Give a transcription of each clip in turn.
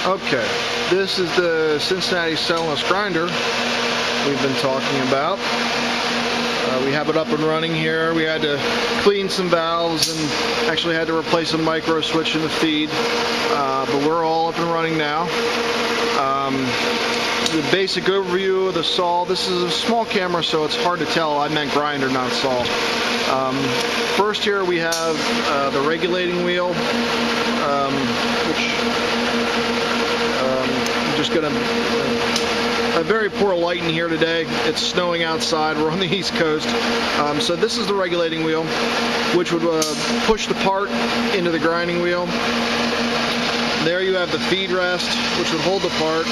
Okay, this is the Cincinnati centerless grinder we've been talking about. We have it up and running here. We had to clean some valves and actually had to replace a micro switch in the feed, but we're all up and running now. The basic overview of the saw. This is a small camera, so it's hard to tell. I meant grinder, not saw. First here we have the regulating wheel, which I'm just going to... a very poor light in here today. It's snowing outside. We're on the East Coast. So this is the regulating wheel, which would push the part into the grinding wheel. There you have the feed rest, which would hold the part.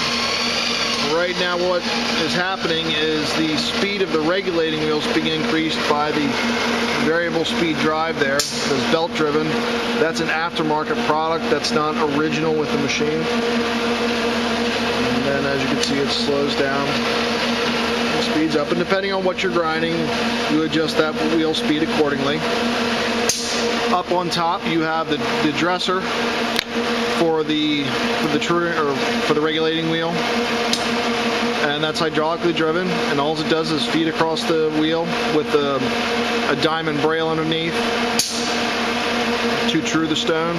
Right now what is happening is the speed of the regulating wheel is being increased by the variable speed drive there. It's belt driven. That's an aftermarket product. That's not original with the machine. And then as you can see, it slows down, it speeds up, and depending on what you're grinding, you adjust that wheel speed accordingly. Up on top you have the dresser for the regulating wheel, and that's hydraulically driven, and all it does is feed across the wheel with a diamond braille underneath to true the stone.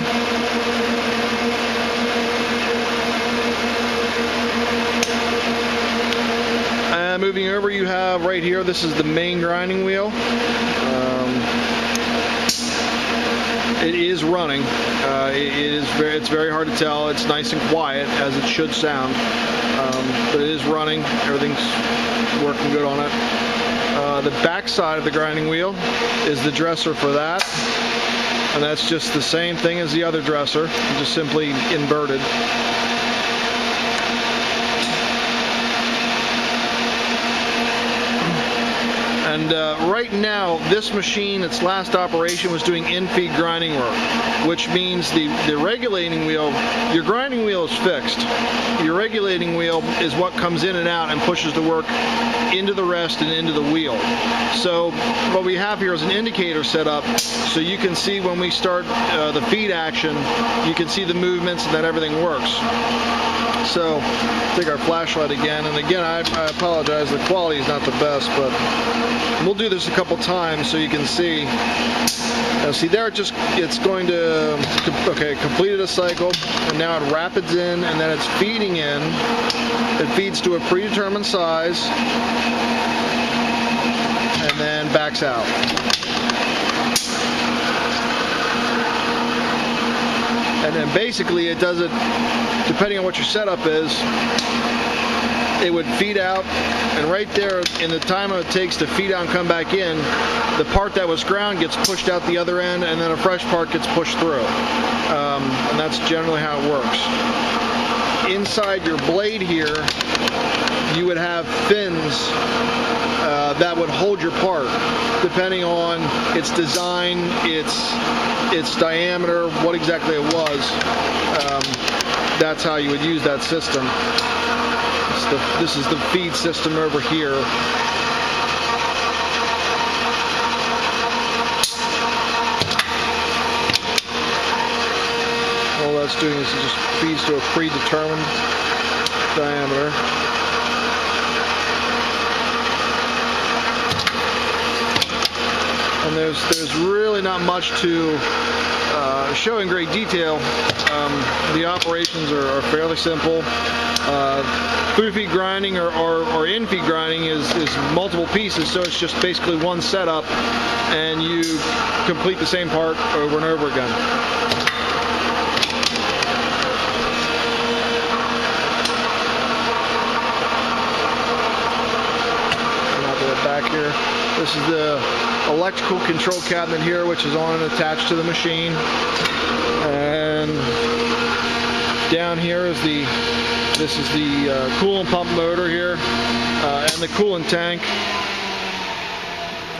Moving over, you have right here, this is the main grinding wheel. It is running. It's very hard to tell. It's nice and quiet, as it should sound, but it is running. Everything's working good on it. The back side of the grinding wheel is the dresser for that, and that's just the same thing as the other dresser, just simply inverted. And right now, this machine, its last operation was doing in-feed grinding work, which means the regulating wheel, your grinding wheel is fixed. Your regulating wheel is what comes in and out and pushes the work into the rest and into the wheel. So what we have here is an indicator set up, so you can see when we start the feed action, you can see the movements and that everything works. So take our flashlight again, and again I apologize, the quality is not the best, but we'll do this a couple times so you can see. Now see there, it's going to, okay, completed a cycle, and now it rapids in, and then it's feeding in. It feeds to a predetermined size, and then backs out. And then basically it does it, depending on what your setup is, it would feed out, and right there in the time it takes to feed out and come back in, the part that was ground gets pushed out the other end, and then a fresh part gets pushed through. And that's generally how it works. Inside your blade here, you would have fins that would hold your part, depending on its design, its diameter, what exactly it was. That's how you would use that system. This is the feed system over here. All that's doing is it just feeds to a predetermined diameter. And there's really not much to show in great detail. The operations are fairly simple. Through feed grinding or in feed grinding is multiple pieces, so it's just basically one setup, and you complete the same part over and over again. Back here, this is the electrical control cabinet here, which is on and attached to the machine, and down here is the coolant pump motor here, and the coolant tank,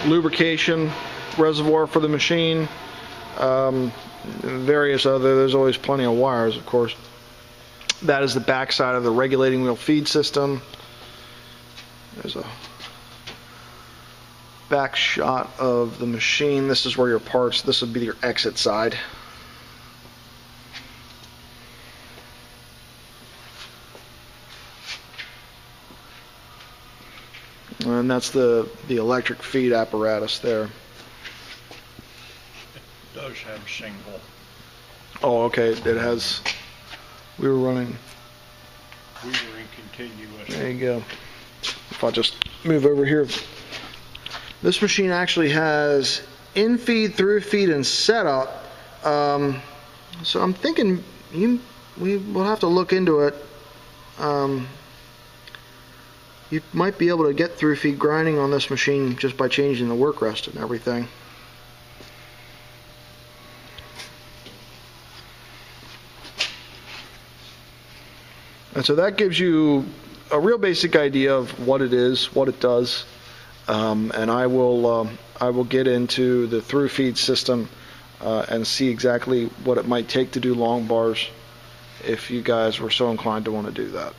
lubrication reservoir for the machine, various other, there's always plenty of wires, of course. That is the back side of the regulating wheel feed system. There's a back shot of the machine. This is where your parts, this would be your exit side. And that's the electric feed apparatus there. It does have single. Oh, okay. It has. We were running. We were in continuous. There you go. If I just move over here. This machine actually has in-feed, through-feed, and setup. So I'm thinking we will have to look into it. You might be able to get through-feed grinding on this machine just by changing the work rest and everything. And so that gives you a real basic idea of what it is, what it does, and I will get into the through feed system and see exactly what it might take to do long bars if you guys were so inclined to want to do that.